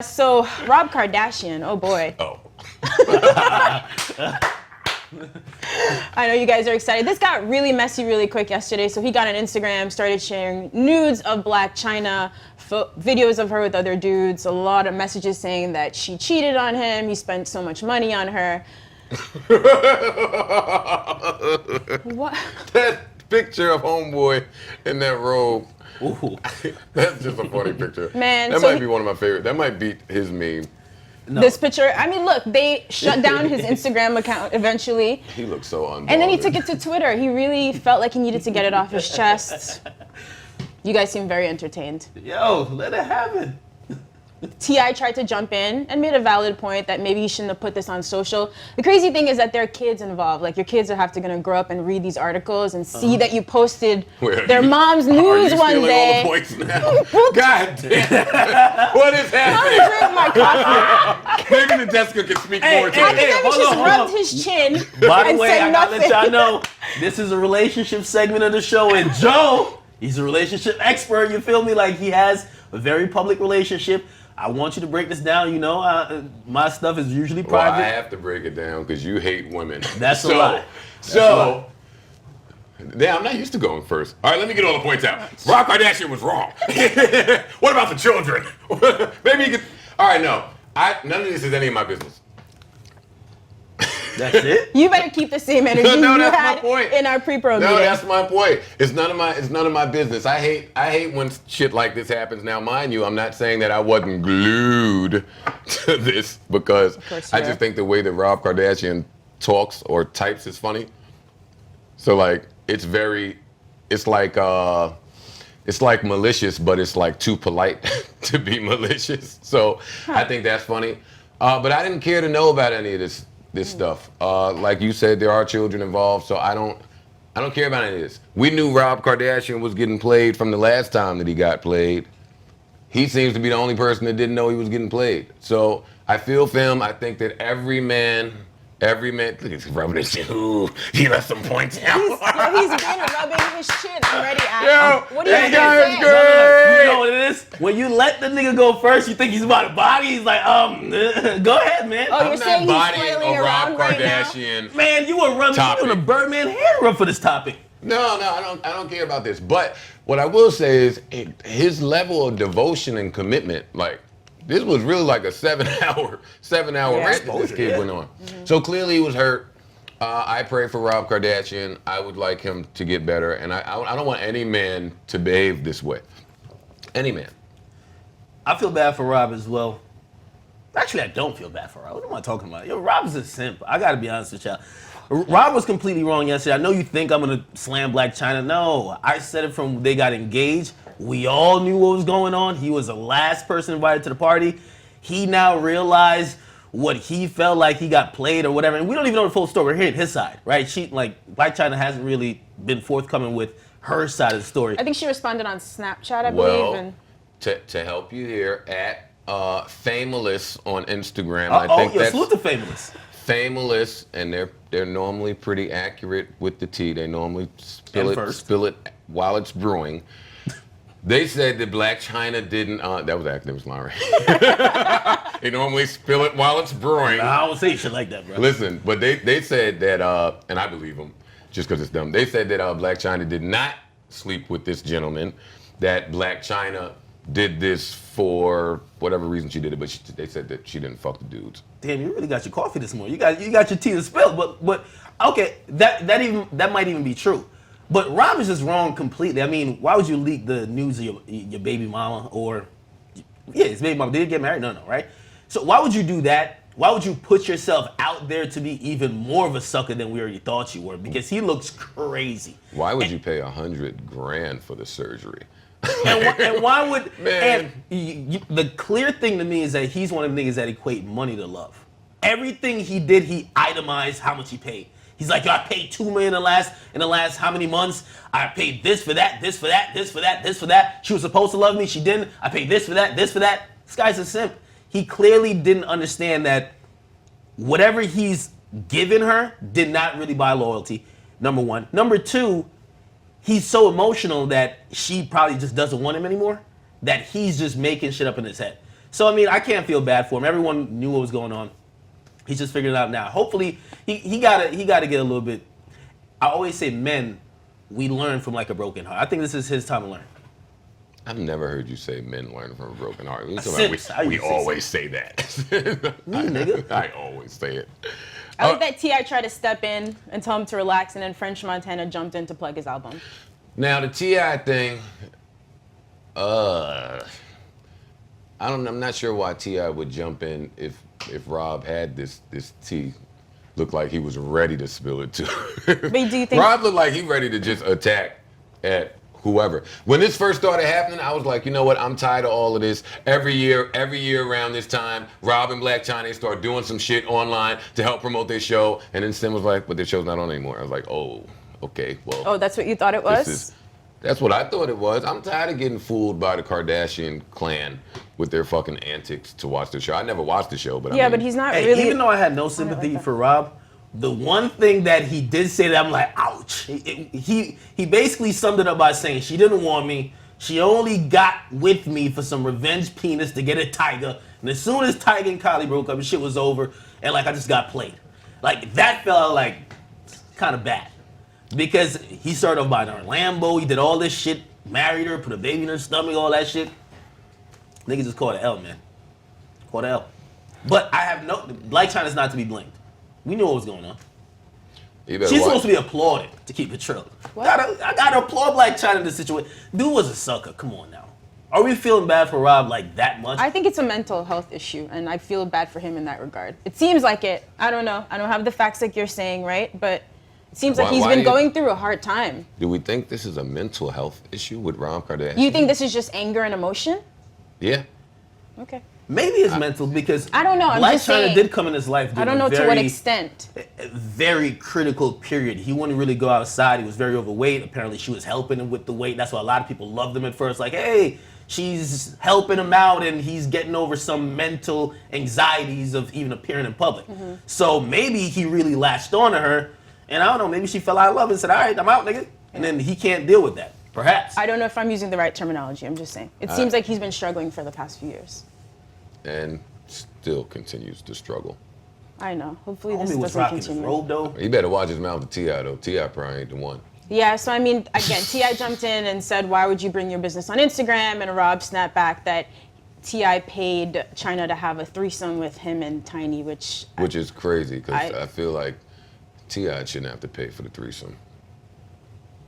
So, Rob Kardashian, oh boy. Oh. I know you guys are excited. This got really messy really quick yesterday. So he got on Instagram, started sharing nudes of Blac Chyna, videos of her with other dudes, a lot of messages saying that she cheated on him, he spent so much money on her. What? That picture of homeboy in that robe. Ooh. That's just a funny picture. Man, that so might be one of my favorite. That might beat his meme. No. This picture, I mean, look, they shut down his Instagram account eventually. He looks so unbothered. And then he took it to Twitter. He really felt like he needed to get it off his chest. You guys seem very entertained. Yo, let it happen. T.I. tried to jump in and made a valid point that maybe he shouldn't have put this on social. The crazy thing is that there are kids involved. Like, your kids are gonna grow up and read these articles and see that you posted their mom's news one day. Are you stealing all the points now? God damn. What is happening? I'll drink my coffee. Maybe the Jessica can speak more to it. Akademiks just rubbed his chin By the and way, said I gotta nothing. let y'all know, this is a relationship segment of the show, and Joe, he's a relationship expert, you feel me? Like, he has a very public relationship. I want you to break this down, you know, my stuff is usually private. Well, I have to break it down because you hate women. That's a lie. Damn, I'm not used to going first. All right, let me get all the points out. Rob Kardashian was wrong. What about the children? Maybe you could. All right, no. None of this is any of my business. That's it? You better keep the same energy No, you that's my had point. in our pre-pro No, meeting. that's my point. It's none of my business. I hate when shit like this happens. Now, mind you, I'm not saying that I wasn't glued to this because I just think the way that Rob Kardashian talks or types is funny. So like it's like malicious, but it's like too polite to be malicious. So I think that's funny. But I didn't care to know about any of this stuff. Like you said, there are children involved, so I don't care about any of this. We knew Rob Kardashian was getting played from the last time that he got played. He seems to be the only person that didn't know he was getting played. So I feel for him. I think that every man, look at his rubbing his chin. Ooh, he left some points out. He's been rubbing his chin. I'm ready, Yo, what do you that guy is say? great. You know what it is? When you let the nigga go first, you think he's about to body. He's like, go ahead, man. Oh, you're I'm saying not he's bodying flailing a Rob around right now? Kardashian. Man, you were running you doing a Birdman hair rub for this topic. No, I don't care about this. But what I will say is his level of devotion and commitment, like, this was really like a 7-hour rant that this kid went on. Mm-hmm. So clearly he was hurt. I pray for Rob Kardashian. I would like him to get better. And I don't want any man to behave this way. Any man. I feel bad for Rob as well. Actually, I don't feel bad for Rob. What am I talking about? Yo, Rob is a simp. I got to be honest with y'all. Rob was completely wrong yesterday. I know you think I'm going to slam Blac Chyna. No, I said it from they got engaged. We all knew what was going on. He was the last person invited to the party. He now realized what he felt like he got played or whatever. And we don't even know the full story. We're hearing his side, right? Blac Chyna hasn't really been forthcoming with her side of the story. I think she responded on Snapchat, I Well, believe. to help you here, at Fameless on Instagram. Salute to Fameless. Fameless, and they're normally pretty accurate with the tea. They normally spill it while it's brewing. They said that Blac Chyna didn't. That was Akdademiks line. They normally spill it while it's brewing. I don't say shit like that, bro. Listen, but they said that, and I believe them, just because it's dumb. They said that Blac Chyna did not sleep with this gentleman. That Blac Chyna did this for whatever reason she did it, but they said that she didn't fuck the dudes. Damn, you really got your coffee this morning. You got your tea to spill, but okay, that might even be true. But Rob is just wrong completely. I mean, why would you leak the news of your baby mama or his baby mama? Did they get married? No, right? So why would you do that? Why would you put yourself out there to be even more of a sucker than we already thought you were? Because he looks crazy. Why would you pay $100,000 for the surgery? And why would Man. the clear thing to me is that he's one of the niggas that equate money to love. Everything he did, he itemized how much he paid. He's like, yo, I paid $2 million in the last how many months? I paid this for that, this for that, this for that, this for that. She was supposed to love me, she didn't. I paid this for that, this for that. This guy's a simp. He clearly didn't understand that whatever he's given her did not really buy loyalty, number one. Number two, he's so emotional that she probably just doesn't want him anymore, that he's just making shit up in his head. So I mean, I can't feel bad for him. Everyone knew what was going on. He's just figuring it out now. Hopefully, he gotta get a little bit. I always say, men, we learn from like a broken heart. I think this is his time to learn. I've never heard you say men learn from a broken heart. We always say that. Me, nigga. I always say it. I like that T.I. tried to step in and tell him to relax, and then French Montana jumped in to plug his album. Now the T.I. thing, I'm not sure why T.I. would jump in if Rob had this tea. Looked like he was ready to spill it too. But do you think Rob looked like he ready to just attack at whoever. When this first started happening, I was like, you know what? I'm tired of all of this. Every year around this time, Rob and Blac Chyna start doing some shit online to help promote their show. And then Sim was like, but their show's not on anymore. I was like, oh, okay, well. Oh, that's what you thought it was? That's what I thought it was. I'm tired of getting fooled by the Kardashian clan with their fucking antics to watch the show. I never watched the show, but but he's not really. Even though I had no sympathy for Rob, the one thing that he did say that I'm like, ouch. He basically summed it up by saying she didn't want me. She only got with me for some revenge penis to get at Tiger. And as soon as Tiger and Kylie broke up, and shit was over, and like I just got played. Like that felt like kind of bad. Because he started off buying her Lambo, he did all this shit, married her, put a baby in her stomach, all that shit. Niggas just caught an L, man. Caught an L. But I have Blac Chyna's not to be blamed. We knew what was going on. She's supposed to be applauded, to keep it true. I gotta applaud Blac Chyna in this situation. Dude was a sucker, come on now. Are we feeling bad for Rob like that much? I think it's a mental health issue, and I feel bad for him in that regard. It seems like it. I don't know. I don't have the facts like you're saying, right? But it seems like he's been going through a hard time. Do we think this is a mental health issue with Rob Kardashian? You think this is just anger and emotion? Yeah. Okay. Maybe it's mental because I don't know. Blac Chyna did come in his life. I don't know to what extent. Very critical period. He wouldn't really go outside. He was very overweight. Apparently, she was helping him with the weight. That's why a lot of people loved him at first. Like, hey, she's helping him out, and he's getting over some mental anxieties of even appearing in public. Mm-hmm. So maybe he really latched on to her. And I don't know, maybe she fell out of love and said, all right, I'm out, nigga. And then he can't deal with that, perhaps. I don't know if I'm using the right terminology. I'm just saying. It seems like he's been struggling for the past few years. And still continues to struggle. I know. Hopefully this was doesn't rocking continue. His robe, though. He better watch his mouth to T.I., though. T.I. probably ain't the one. Yeah, so I mean, again, T.I. jumped in and said, why would you bring your business on Instagram? And Rob snapped back that T.I. paid Chyna to have a threesome with him and Tiny, which is crazy, because I feel like T.I. shouldn't have to pay for the threesome.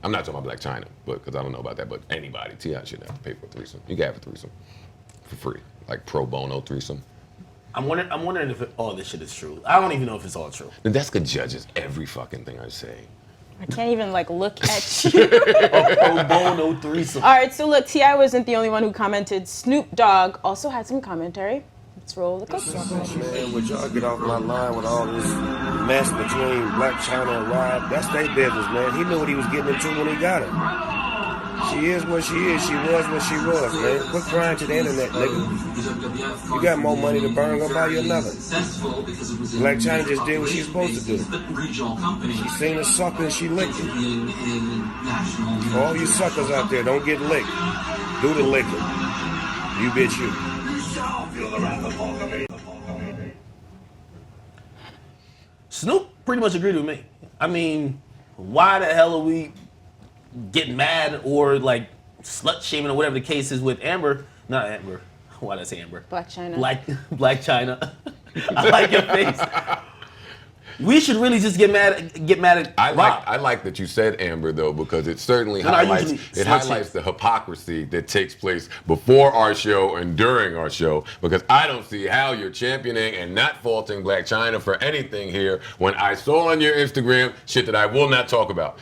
I'm not talking about Blac Chyna, because I don't know about that, but anybody, T.I. shouldn't have to pay for a threesome. You can have a threesome for free, like pro bono threesome. I'm wondering if all this shit is true. I don't even know if it's all true. Nadeska judges every fucking thing I say. I can't even look at you. A pro bono threesome. All right, so look, T.I. wasn't the only one who commented. Snoop Dogg also had some commentary. Let's roll the clip. Man, would y'all get off my line with all this mess between Blac Chyna and Rob? That's their business, man. He knew what he was getting into when he got her. She is what she is. She was what she was, man. Quit crying to the internet, nigga. You got more money to burn, go buy you another. Blac Chyna just did what she's supposed to do. She seen a sucker and she licked it. For all you suckers out there, don't get licked. Do the licking. You bitch you. Snoop pretty much agreed with me. I mean, why the hell are we getting mad or slut shaming or whatever the case is with Amber? Not Amber. Why did I say Amber? Blac Chyna. Blac Chyna. I like your face. We should really just get mad at Rob. I like that you said Amber, though, because it certainly highlights the hypocrisy that takes place before our show and during our show, because I don't see how you're championing and not faulting Blac Chyna for anything here when I saw on your Instagram shit that I will not talk about.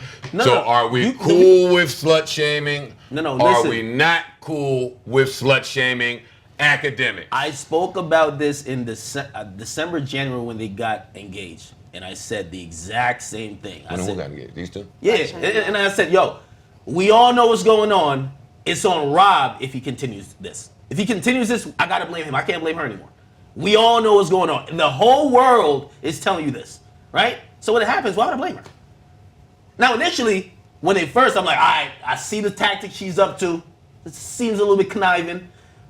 Are we cool with slut shaming? No, Are listen. we not cool with slut shaming Akdademiks? I spoke about this in December, January when they got engaged. And I said the exact same thing. Who got engaged? These two? Yeah, and I said, yo, we all know what's going on. It's on Rob if he continues this. If he continues this, I gotta blame him. I can't blame her anymore. We all know what's going on. And the whole world is telling you this, right? So when it happens, why would I blame her? Now, initially, when they first, I'm like, all right, I see the tactic she's up to. It seems a little bit conniving.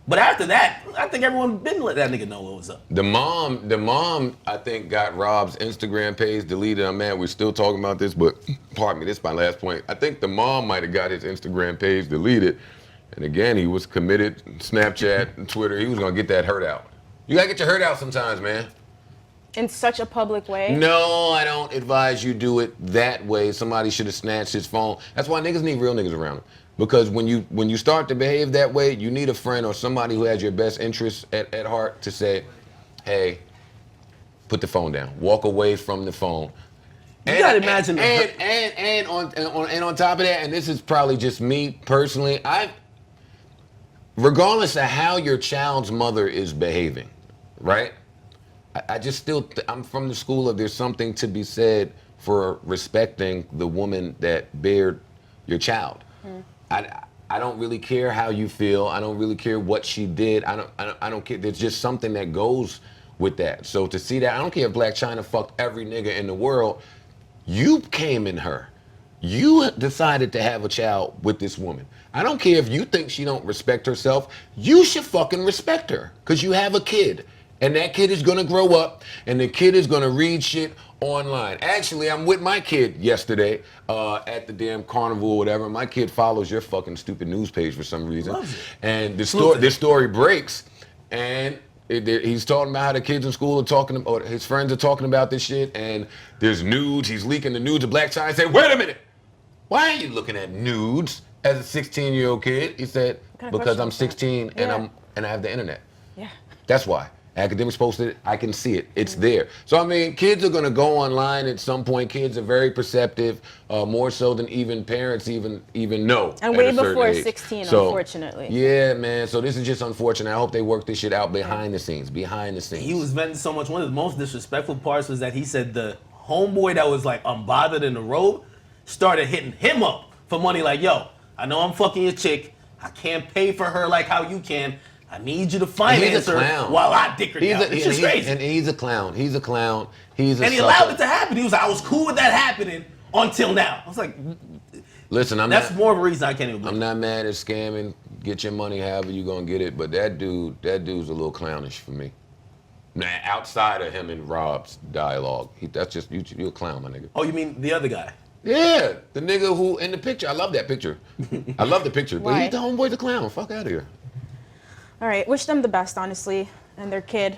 But after that, I think everyone didn't let that nigga know what was up. The mom, I think got Rob's Instagram page deleted. I'm mad we're still talking about this, but pardon me, this is my last point. I think the mom might have got his Instagram page deleted. And again, he was committed, Snapchat and Twitter. He was gonna get that hurt out. You gotta get your hurt out sometimes, man. In such a public way? No, I don't advise you do it that way. Somebody should have snatched his phone. That's why niggas need real niggas around him. Because when you start to behave that way, you need a friend or somebody who has your best interests at heart to say, hey, put the phone down. Walk away from the phone. You gotta imagine and on top of that, and this is probably just me personally, regardless of how your child's mother is behaving, right? I just still, I'm from the school of there's something to be said for respecting the woman that bared your child. I don't really care how you feel. I don't really care what she did. I don't care. There's just something that goes with that. So to see that, I don't care if Blac Chyna fucked every nigga in the world. You came in her. You decided to have a child with this woman. I don't care if you think she don't respect herself. You should fucking respect her because you have a kid. And that kid is gonna grow up and the kid is gonna read shit online. Actually, I'm with my kid yesterday at the damn carnival or whatever. My kid follows your fucking stupid news page for some reason. And this story breaks and he's talking about how the kids in school are talking, or his friends are talking about this shit, and there's nudes. He's leaking the nudes of Blac Chyna. I said, wait a minute, why are you looking at nudes as a 16-year-old kid? He said, because I'm 16 and I have the internet. Yeah. That's why. Akdademiks posted it. I can see it. It's there. So, I mean, kids are going to go online at some point. Kids are very perceptive, more so than even parents even know. And way before 16, unfortunately. Yeah, man. So this is just unfortunate. I hope they work this shit out behind the scenes. Behind the scenes. He was venting so much. One of the most disrespectful parts was that he said the homeboy that was like unbothered in the road started hitting him up for money like, yo, I know I'm fucking your chick. I can't pay for her like how you can. I need you to finance her while I dick her down. It's just crazy. And he's a clown. He's a clown. He's a And he allowed it to happen. He was like, I was cool with that happening until now. I was like, listen, that's more of a reason I can't even believe. I'm not mad at scamming. Get your money however you gonna get it. But that dude's a little clownish for me. Nah, outside of him and Rob's dialogue, that's just you a clown, my nigga. Oh, you mean the other guy? Yeah, the nigga who in the picture. I love that picture. I love the picture. But he's the homeboy's a clown. Fuck out of here. All right, wish them the best, honestly, and their kid.